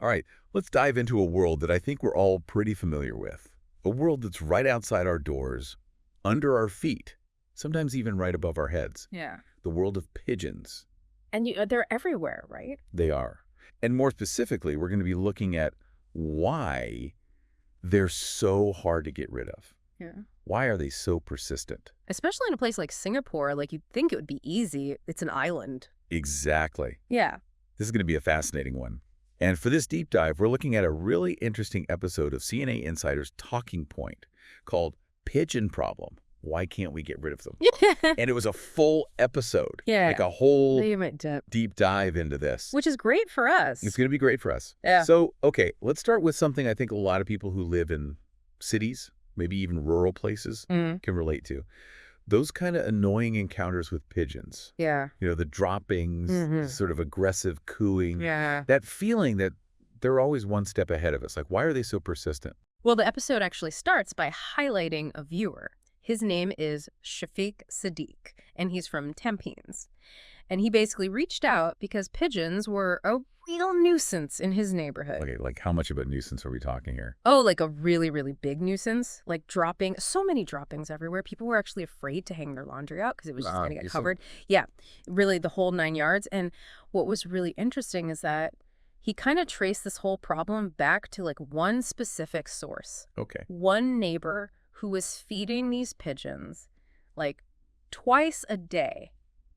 All right, let's dive into a world that I think we're all pretty familiar with. A world that's right outside our doors, under our feet, sometimes even right above our heads. Yeah. The world of pigeons. And they're everywhere, right? They are. And more specifically, we're going to be looking at why they're so hard to get rid of. Yeah. Why are they so persistent? Especially in a place like Singapore, like you'd think it would be easy. It's an island. Exactly. Yeah. This is going to be a fascinating one. And for this deep dive, we're looking at a really interesting episode of CNA Insider's Talking Point called Pigeon Problem. Why can't we get rid of them? And it was a full episode. Yeah. Like a whole Which deep dive into this. is great for us. It's going to be great for us. Yeah. So, okay, let's start with something I think a lot of people who live in cities, maybe even rural places, can relate to. Those kind of annoying encounters with pigeons. Yeah. You know, the droppings, sort of aggressive cooing. Yeah. That feeling that they're always one step ahead of us. Like, why are they so persistent? Well, the episode actually starts by highlighting a viewer. His name is Shafiq Sadiq, and he's from Tampines. And he basically reached out because pigeons were a real nuisance in his neighborhood. Okay, like how much of a nuisance are we talking here? Oh, like a really, really big nuisance. Like so many droppings everywhere. People were actually afraid to hang their laundry out because it was just going to get covered. Yeah, really the whole 9 yards. And what was really interesting is that he kind of traced this whole problem back to like one specific source. Okay. One neighbor who was feeding these pigeons like twice a day,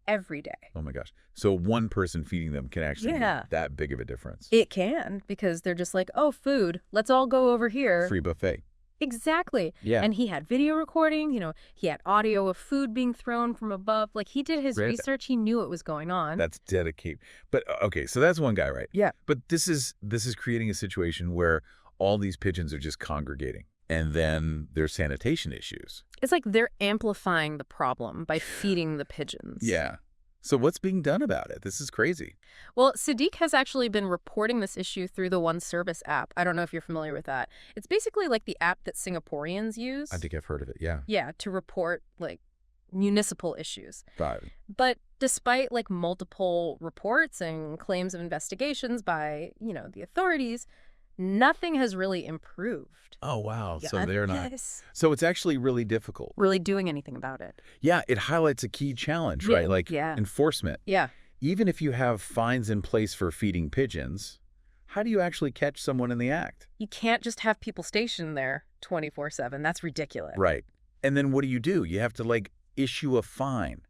every day. Oh my gosh. So one person feeding them can actually make that big of a difference. It can, because they're just like, oh, food, let's all go over here. Free buffet. Exactly. Yeah. And he had video recording, he had audio of food being thrown from above. Like he did his research. He knew what was going on. That's dedicated. But okay, so that's one guy, right? Yeah. But this is creating a situation where all these pigeons are just congregating. And then there's sanitation issues. It's like they're amplifying the problem by feeding the pigeons. Yeah. So what's being done about it? This is crazy. Well, Sadiq has actually been reporting this issue through the One Service app. I don't know if you're familiar with that. It's basically like the app that Singaporeans use. I think I've heard of it, yeah. Yeah, to report like municipal issues. Got it. But despite like multiple reports and claims of investigations by, the authorities, nothing has really improved. Oh, wow. Yeah, So they're not. yes. So it's actually really difficult. Really doing anything about it. Yeah, it highlights a key challenge, right? Like enforcement. Yeah. Even if you have fines in place for feeding pigeons, how do you actually catch someone in the act? You can't just have people stationed there 24/7. That's ridiculous. Right. And then what do? You have to like issue a fine.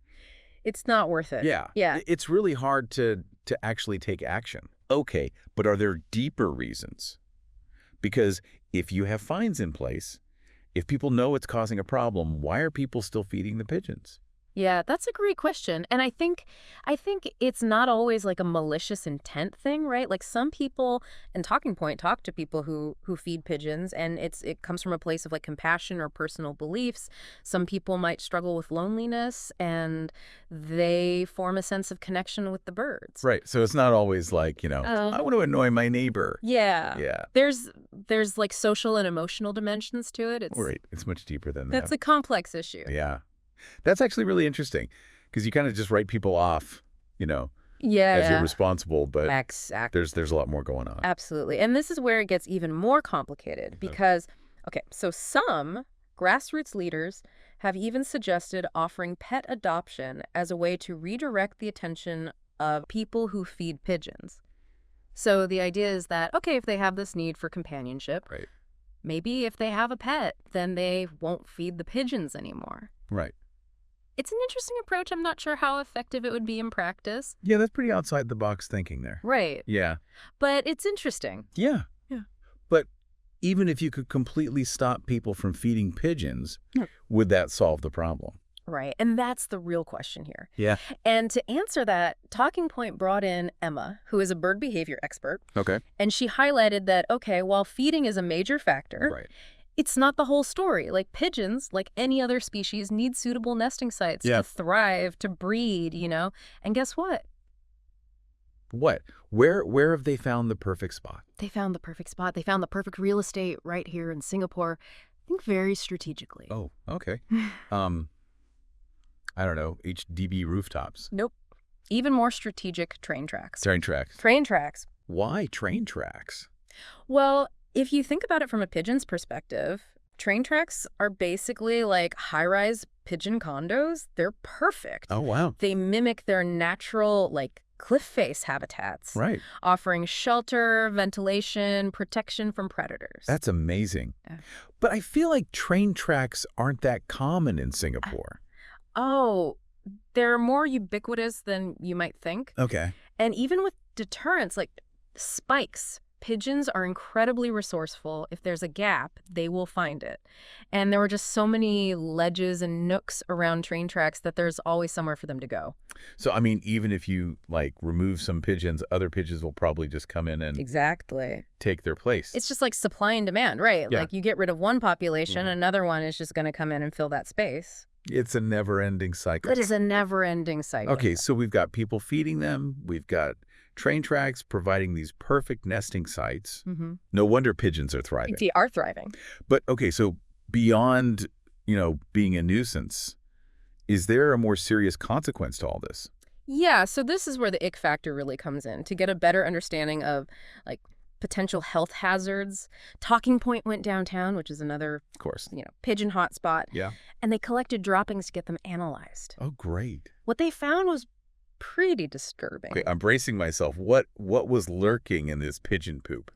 It's not worth it. Yeah. Yeah. It's really hard to actually take action. Okay, but are there deeper reasons? Because if you have fines in place, if people know it's causing a problem, why are people still feeding the pigeons? Yeah, that's a great question. And I think it's not always like a malicious intent thing, right? Like some people, and Talking Point talk to people who feed pigeons, and it comes from a place of like compassion or personal beliefs. Some people might struggle with loneliness, and they form a sense of connection with the birds. Right. So it's not always like, I want to annoy my neighbor. Yeah. Yeah. There's like social and emotional dimensions to it. Right. It's much deeper than that. That's a complex issue. Yeah. That's actually really interesting because you kind of just write people off, as you're responsible, but exactly. there's a lot more going on. Absolutely. And this is where it gets even more complicated because, so some grassroots leaders have even suggested offering pet adoption as a way to redirect the attention of people who feed pigeons. So the idea is that, if they have this need for companionship, right, maybe if they have a pet, then they won't feed the pigeons anymore. Right. It's an interesting approach. I'm not sure how effective it would be in practice. Yeah, that's pretty outside the box thinking there. Right. Yeah. But it's interesting. Yeah. Yeah. But even if you could completely stop people from feeding pigeons, would that solve the problem? Right. And that's the real question here. Yeah. And to answer that, Talking Point brought in Emma, who is a bird behavior expert. Okay. And she highlighted that, while feeding is a major factor, right, it's not the whole story. Like pigeons, like any other species, need suitable nesting sites to thrive, to breed, And guess what? What? Where have they found the perfect spot? They found the perfect spot. They found the perfect real estate right here in Singapore. I think very strategically. Oh, okay. I don't know, HDB rooftops. Nope. Even more strategic, train tracks. Train tracks. Train tracks. Why train tracks? Well, if you think about it from a pigeon's perspective, train tracks are basically like high-rise pigeon condos. They're perfect. Oh, wow. They mimic their natural, like, cliff face habitats, Right. offering shelter, ventilation, protection from predators. That's amazing. Yeah. But I feel like train tracks aren't that common in Singapore. Oh, they're more ubiquitous than you might think. Okay. And even with deterrents like spikes, pigeons are incredibly resourceful. If there's a gap, they will find it. And there were just so many ledges and nooks around train tracks that there's always somewhere for them to go. So, I mean, even if you, like, remove some pigeons, other pigeons will probably just come in and Exactly. take their place. It's just like supply and demand, right? Yeah. Like you get rid of one population, another one is just going to come in and fill that space. It's a never-ending cycle. It is a never-ending cycle. Okay, so we've got people feeding them. We've got train tracks providing these perfect nesting sites. Mm-hmm. No wonder pigeons are thriving. They are thriving. But, okay, so beyond, being a nuisance, is there a more serious consequence to all this? Yeah, so this is where the ick factor really comes in, to get a better understanding of, like, potential health hazards. Talking Point went downtown, which is another, Of course. pigeon hotspot. Yeah. And they collected droppings to get them analyzed. Oh, great. What they found was pretty disturbing. Okay, I'm bracing myself. What was lurking in this pigeon poop?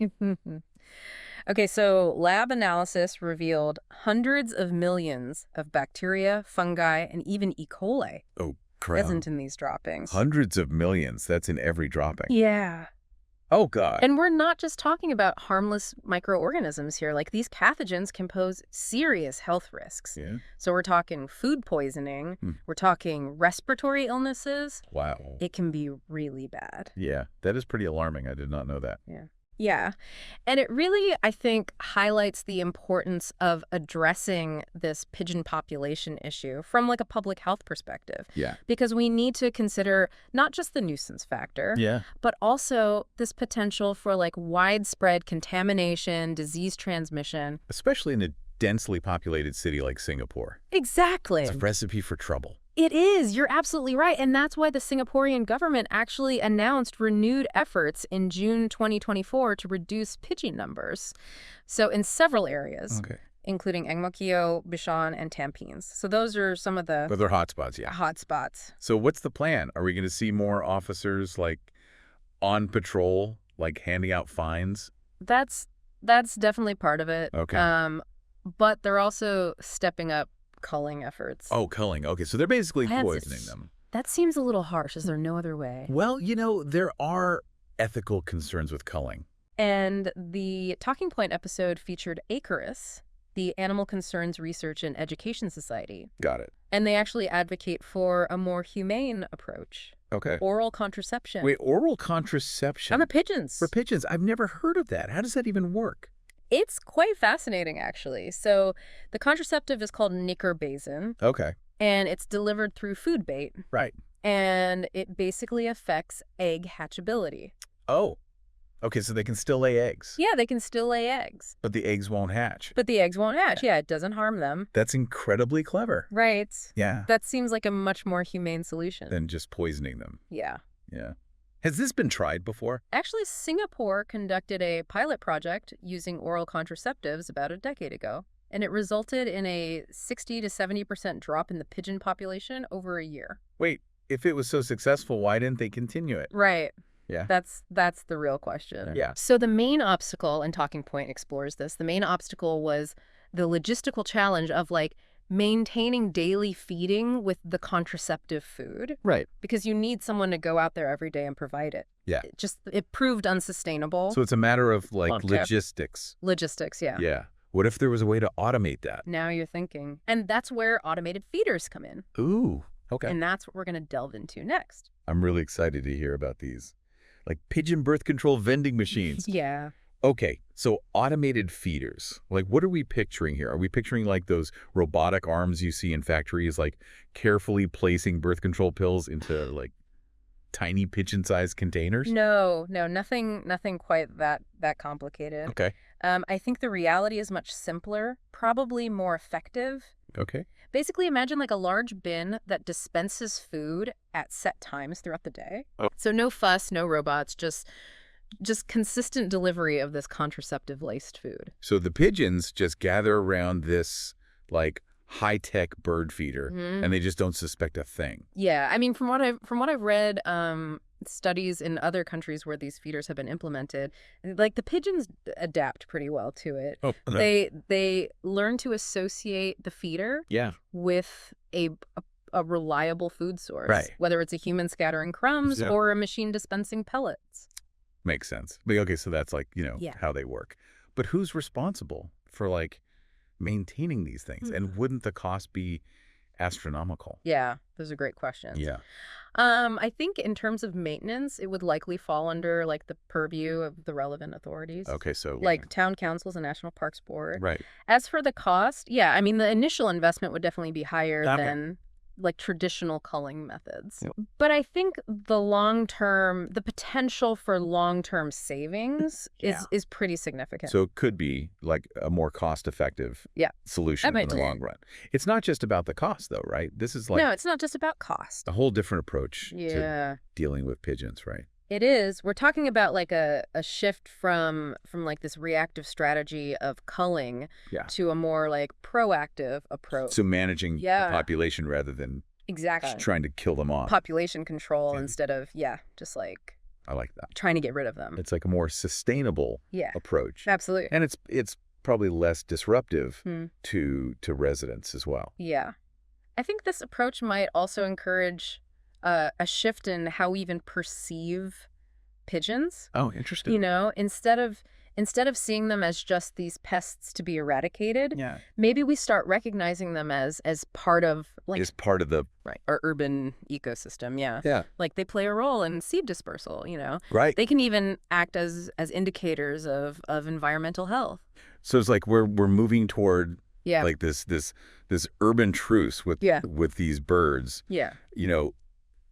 Okay, so lab analysis revealed hundreds of millions of bacteria, fungi, and even E. coli Oh, crap. present in these droppings. Hundreds of millions. That's in every dropping. Yeah. Oh, God. And we're not just talking about harmless microorganisms here. Like, these pathogens can pose serious health risks. Yeah. So we're talking food poisoning. We're talking respiratory illnesses. Wow. It can be really bad. Yeah, that is pretty alarming. I did not know that. Yeah. And it really, I think, highlights the importance of addressing this pigeon population issue from like a public health perspective. Yeah. Because we need to consider not just the nuisance factor, Yeah. but also this potential for like widespread contamination, disease transmission. Especially in a densely populated city like Singapore. Exactly. It's a recipe for trouble. It is. You're absolutely right. And that's why the Singaporean government actually announced renewed efforts in June 2024 to reduce pigeon numbers. So in several areas, including Ang Mo Kio, Bishan, and Tampines. So those are some of the But they're hotspots, yeah. hotspots. So what's the plan? Are we going to see more officers like on patrol, like handing out fines? That's definitely part of it. Okay. But they're also stepping up culling efforts. Oh, culling. Okay, so they're basically That's- poisoning them. That seems a little harsh. Is there no other way? Well, there are ethical concerns with culling. And the Talking Point episode featured Acarus, the Animal Concerns Research and Education Society. Got it. And they actually advocate for a more humane approach. Okay. Oral contraception. Wait, oral contraception? On the pigeons. For pigeons? I've never heard of that. How does that even work? It's quite fascinating, actually. So the contraceptive is called nicarbazin, Okay. and it's delivered through food bait. Right. And it basically affects egg hatchability. Oh. Okay, so they can still lay eggs. Yeah, they can still lay eggs. But the eggs won't hatch. But the eggs won't hatch. Yeah, it doesn't harm them. That's incredibly clever. Right. Yeah. That seems like a much more humane solution. Than just poisoning them. Yeah. Yeah. Has this been tried before? Actually, Singapore conducted a pilot project using oral contraceptives about a decade ago, and it resulted in a 60 to 70% drop in the pigeon population over a year. Wait, if it was so successful, why didn't they continue it? Right. Yeah. That's the real question. Yeah. So the main obstacle, and Talking Point explores this, the main obstacle was the logistical challenge of like maintaining daily feeding with the contraceptive food. Right. Because you need someone to go out there every day and provide it. Yeah. It proved unsustainable. So it's a matter of like logistics. Logistics, yeah. Yeah. What if there was a way to automate that? Now you're thinking. And that's where automated feeders come in. Ooh. Okay. And that's what we're going to delve into next. I'm really excited to hear about these. Like pigeon birth control vending machines. Yeah. Okay, so automated feeders. Like, what are we picturing here? Are we picturing like those robotic arms you see in factories, like carefully placing birth control pills into like tiny pigeon-sized containers? No, nothing quite that complicated. Okay. I think the reality is much simpler, probably more effective. Okay. Basically, imagine like a large bin that dispenses food at set times throughout the day. Oh. So no fuss, no robots, just just consistent delivery of this contraceptive-laced food. So the pigeons just gather around this, like, high-tech bird feeder, and they just don't suspect a thing. Yeah, I mean, from what I've read, studies in other countries where these feeders have been implemented, like the pigeons adapt pretty well to it. Oh, no. They learn to associate the feeder with a reliable food source, right? Whether it's a human scattering crumbs or a machine dispensing pellets. Makes sense. But, okay, so that's like, how they work. But who's responsible for, like, maintaining these things? And wouldn't the cost be astronomical? Yeah, those are great questions. Yeah. I think in terms of maintenance, it would likely fall under like the purview of the relevant authorities. Okay, so like town councils and National Parks Board. Right. As for the cost, yeah, I mean the initial investment would definitely be higher than like traditional culling methods. Yep. But I think the potential for long-term savings is pretty significant. So it could be like a more cost-effective solution in the long run. It's not just about the cost, though, right? This is like no, it's not just about cost. A whole different approach to dealing with pigeons, right? It is. We're talking about like a shift from like this reactive strategy of culling to a more like proactive approach. So managing the population rather than trying to kill them off. Population control instead of just like I like that. Trying to get rid of them. It's like a more sustainable approach. Absolutely. And it's probably less disruptive to residents as well. Yeah. I think this approach might also encourage a shift in how we even perceive pigeons. Oh, interesting. Instead of seeing them as just these pests to be eradicated, maybe we start recognizing them as part of our urban ecosystem. Yeah. Like they play a role in seed dispersal. Right. They can even act as indicators of environmental health. So it's like we're moving toward like this urban truce with these birds. Yeah.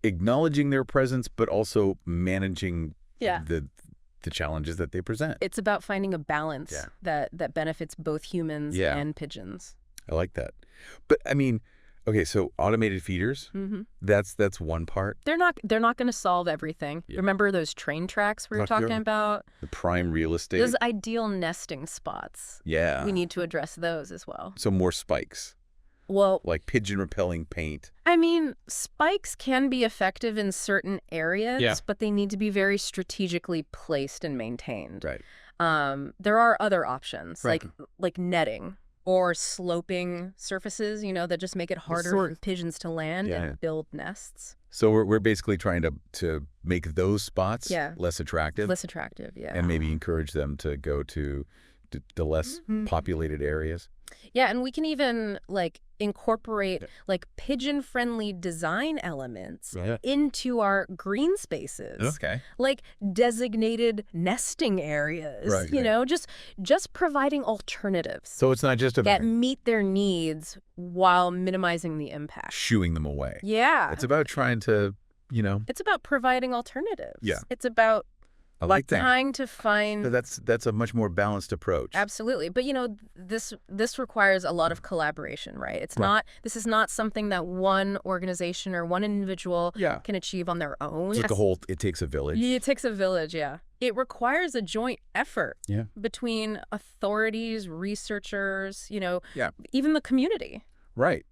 Acknowledging their presence, but also managing the challenges that they present. It's about finding a balance that benefits both humans and pigeons. I like that. But I mean, okay, so automated feeders, that's one part. They're not going to solve everything. Remember those train tracks we were talking about? The prime real estate. Those ideal nesting spots. Yeah. We need to address those as well. So more spikes. Well, like pigeon repelling paint. I mean, spikes can be effective in certain areas, but they need to be very strategically placed and maintained. Right. There are other options like netting or sloping surfaces, that just make it harder for pigeons to land and build nests. So we're basically trying to make those spots less attractive. Less attractive, yeah. And maybe encourage them to go to the less populated areas. Yeah, and we can even like incorporate like pigeon-friendly design elements into our green spaces. Okay. Like designated nesting areas. Just providing alternatives. So it's not just about that meet their needs while minimizing the impact. Shooing them away. Yeah. It's about trying to, It's about providing alternatives. Yeah. It's about I like that. Trying to find. So that's a much more balanced approach. Absolutely, but this requires a lot of collaboration, right? This is not something that one organization or one individual can achieve on their own. It's like it takes a village. Yeah, it takes a village. Yeah, it requires a joint effort. Yeah. Between authorities, researchers, even the community. Right,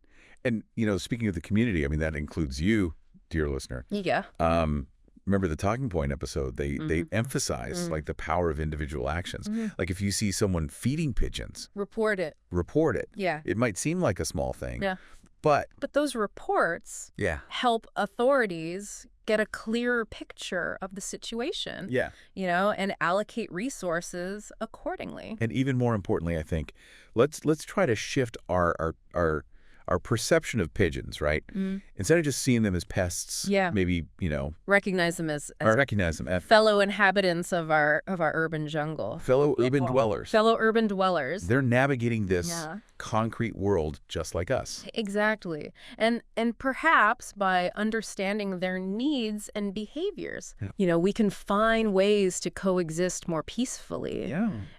and speaking of the community, I mean that includes you, dear listener. Yeah. Remember the Talking Point episode, they emphasize like the power of individual actions. Like if you see someone feeding pigeons. Report it. Yeah. It might seem like a small thing. Yeah. But those reports help authorities get a clearer picture of the situation. Yeah. And allocate resources accordingly. And even more importantly, I think, let's try to shift our perception of pigeons, right? Instead of just seeing them as pests, maybe, recognize them as fellow inhabitants of our urban jungle. Fellow urban dwellers. Fellow urban dwellers. They're navigating this concrete world just like us. Exactly. And perhaps by understanding their needs and behaviors, we can find ways to coexist more peacefully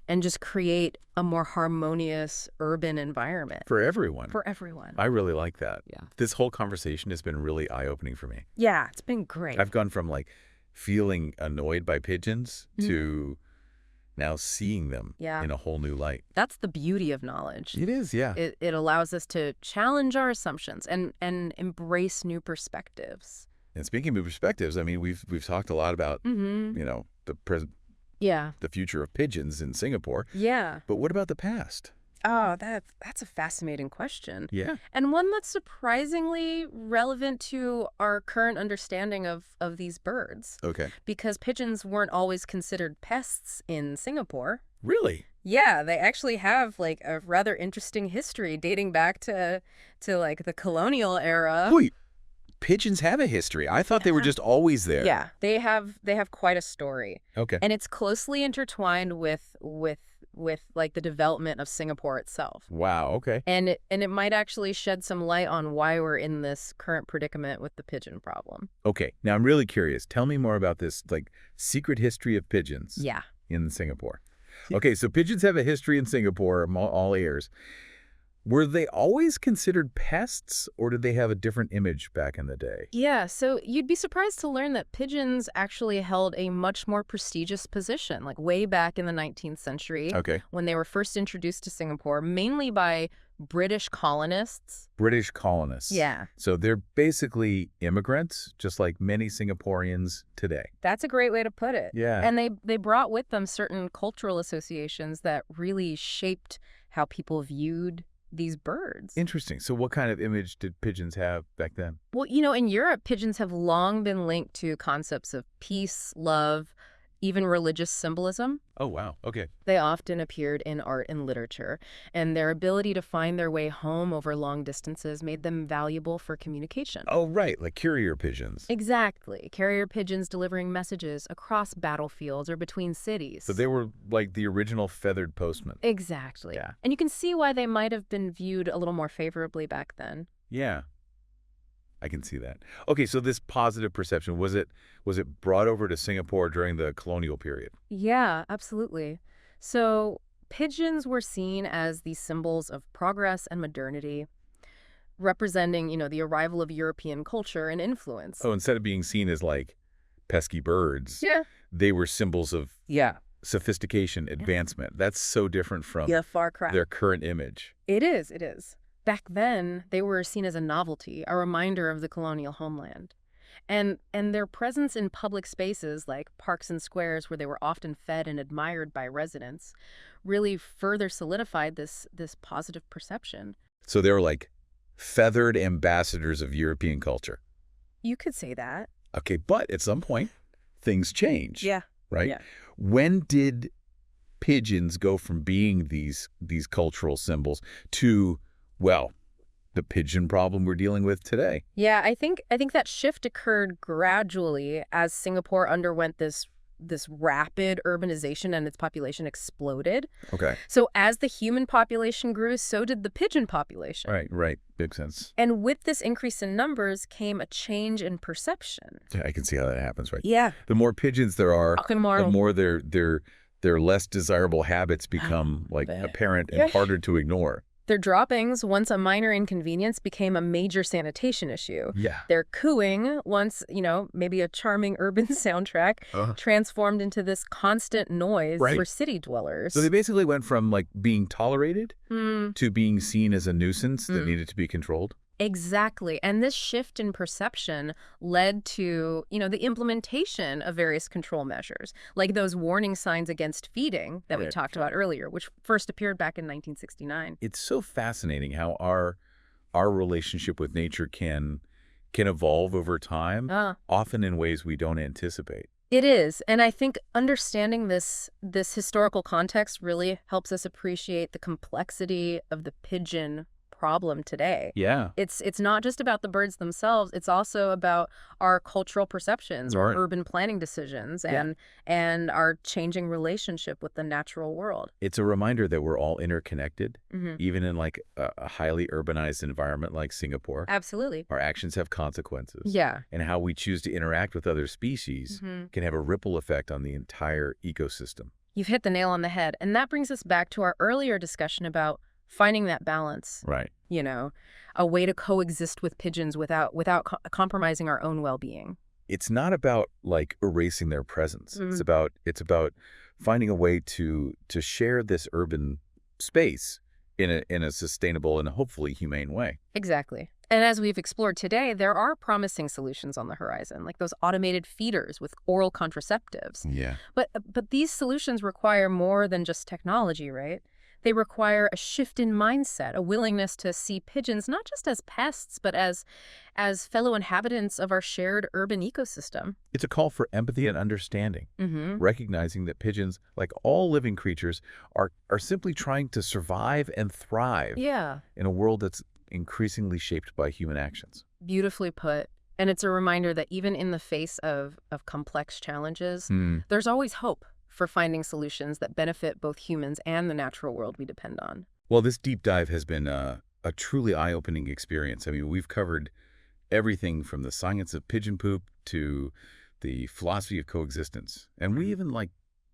and just create a more harmonious urban environment. For everyone. I really like that. Yeah. This whole conversation has been really eye-opening for me. Yeah, it's been great. I've gone from like feeling annoyed by pigeons to now seeing them Yeah. in a whole new light. That's the beauty of knowledge. It is, yeah. It allows us to challenge our assumptions and embrace new perspectives. And speaking of perspectives, I mean, we've talked a lot about, Yeah. the future of pigeons in Singapore. Yeah. But what about the past? Oh, that's a fascinating question. Yeah. And one that's surprisingly relevant to our current understanding of these birds. Okay. Because pigeons weren't always considered pests in Singapore. Really? Yeah, they actually have like a rather interesting history dating back to like the colonial era. Wait, pigeons have a history. I thought they were just always there. Yeah, they have quite a story. Okay. And it's closely intertwined with like the development of Singapore itself. Wow, okay. And it might actually shed some light on why we're in this current predicament with the pigeon problem. Okay, now I'm really curious. Tell me more about this, like, secret history of pigeons Yeah. in Singapore. Okay, so pigeons have a history in Singapore, all ears. Were they always considered pests, or did they have a different image back in the day? Yeah, so you'd be surprised to learn that pigeons actually held a much more prestigious position, like way back in the 19th century. Okay. When they were first introduced to Singapore, mainly by British colonists. British colonists. Yeah. So they're basically immigrants, just like many Singaporeans today. That's a great way to put it. Yeah. And they brought with them certain cultural associations that really shaped how people viewed these birds. Interesting. So what kind of image did pigeons have back then? Well, in Europe, pigeons have long been linked to concepts of peace, love, even religious symbolism. Oh, wow. Okay. They often appeared in art and literature, and their ability to find their way home over long distances made them valuable for communication. Oh, right. Like carrier pigeons. Exactly. Carrier pigeons delivering messages across battlefields or between cities. So they were like the original feathered postman. Exactly. Yeah. And you can see why they might have been viewed a little more favorably back then. Yeah. I can see that. Okay, so this positive perception, was it brought over to Singapore during the colonial period? Yeah, absolutely. So pigeons were seen as these symbols of progress and modernity, representing, the arrival of European culture and influence. Oh, instead of being seen as like pesky birds, Yeah. they were symbols of Yeah. sophistication, advancement. That's so different from Yeah, far cry. their current image. It is. Back then, they were seen as a novelty, a reminder of the colonial homeland. And their presence in public spaces like parks and squares where they were often fed and admired by residents really further solidified this positive perception. So they were like feathered ambassadors of European culture. You could say that. Okay, but at some point, things change. Yeah. Right? Yeah. When did pigeons go from being these cultural symbols to, well, the pigeon problem we're dealing with today? Yeah, I think that shift occurred gradually as Singapore underwent this rapid urbanization and its population exploded. Okay. So as the human population grew, so did the pigeon population. Right. Big sense. And with this increase in numbers came a change in perception. I can see how that happens, right? Yeah. The more pigeons there are, Fucking more. the more their less desirable habits become like apparent and harder to ignore. Their droppings, once a minor inconvenience, became a major sanitation issue. Yeah. Their cooing, once, maybe a charming urban soundtrack, transformed into this constant noise for city dwellers. So they basically went from like being tolerated to being seen as a nuisance that needed to be controlled. Exactly. And this shift in perception led to, the implementation of various control measures, like those warning signs against feeding that we talked about earlier, which first appeared back in 1969. It's so fascinating how our relationship with nature can evolve over time, often in ways we don't anticipate. It is. And I think understanding this historical context really helps us appreciate the complexity of the pigeon problem today. Yeah. It's not just about the birds themselves, it's also about our cultural perceptions, our urban planning decisions, and our changing relationship with the natural world. It's a reminder that we're all interconnected, even in like a highly urbanized environment like Singapore. Absolutely. Our actions have consequences. Yeah. And how we choose to interact with other species can have a ripple effect on the entire ecosystem. You've hit the nail on the head. And that brings us back to our earlier discussion about finding that balance. Right. A way to coexist with pigeons without compromising our own well-being. it's not about like erasing their presence. Mm. It's about finding a way to share this urban space in a sustainable and hopefully humane way. Exactly. And as we've explored today, there are promising solutions on the horizon, like those automated feeders with oral contraceptives. Yeah. But these solutions require more than just technology, right? They require a shift in mindset, a willingness to see pigeons not just as pests, but as fellow inhabitants of our shared urban ecosystem. It's a call for empathy and understanding, Mm-hmm. recognizing that pigeons, like all living creatures, are simply trying to survive and thrive Yeah, in a world that's increasingly shaped by human actions. beautifully put. And it's a reminder that even in the face of complex challenges, Hmm. there's always hope for finding solutions that benefit both humans and the natural world we depend on. Well, this deep dive has been a truly eye-opening experience. I mean, we've covered everything from the science of pigeon poop to the philosophy of coexistence. And we even like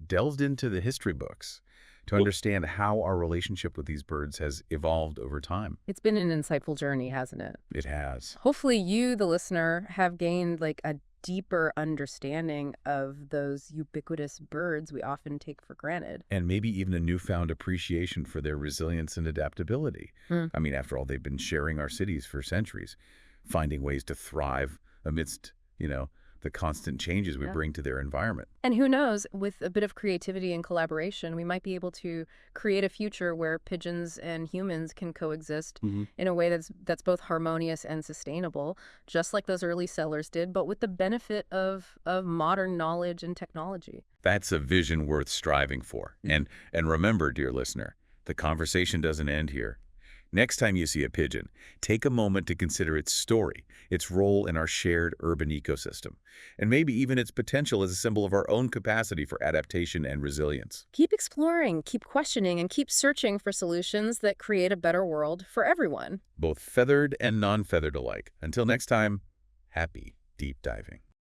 delved into the history books to understand how our relationship with these birds has evolved over time. It's been an insightful journey, hasn't it? It has. Hopefully you, the listener, have gained like a deeper understanding of those ubiquitous birds we often take for granted. And maybe even a newfound appreciation for their resilience and adaptability. Hmm. I mean, after all, they've been sharing our cities for centuries, finding ways to thrive amidst, the constant changes we Yeah. bring to their environment. And who knows, with a bit of creativity and collaboration, we might be able to create a future where pigeons and humans can coexist in a way that's both harmonious and sustainable, just like those early settlers did, but with the benefit of modern knowledge and technology. That's a vision worth striving for. And remember, dear listener, the conversation doesn't end here. Next time you see a pigeon, take a moment to consider its story, its role in our shared urban ecosystem, and maybe even its potential as a symbol of our own capacity for adaptation and resilience. Keep exploring, keep questioning, and keep searching for solutions that create a better world for everyone. Both feathered and non-feathered alike. Until next time, happy deep diving.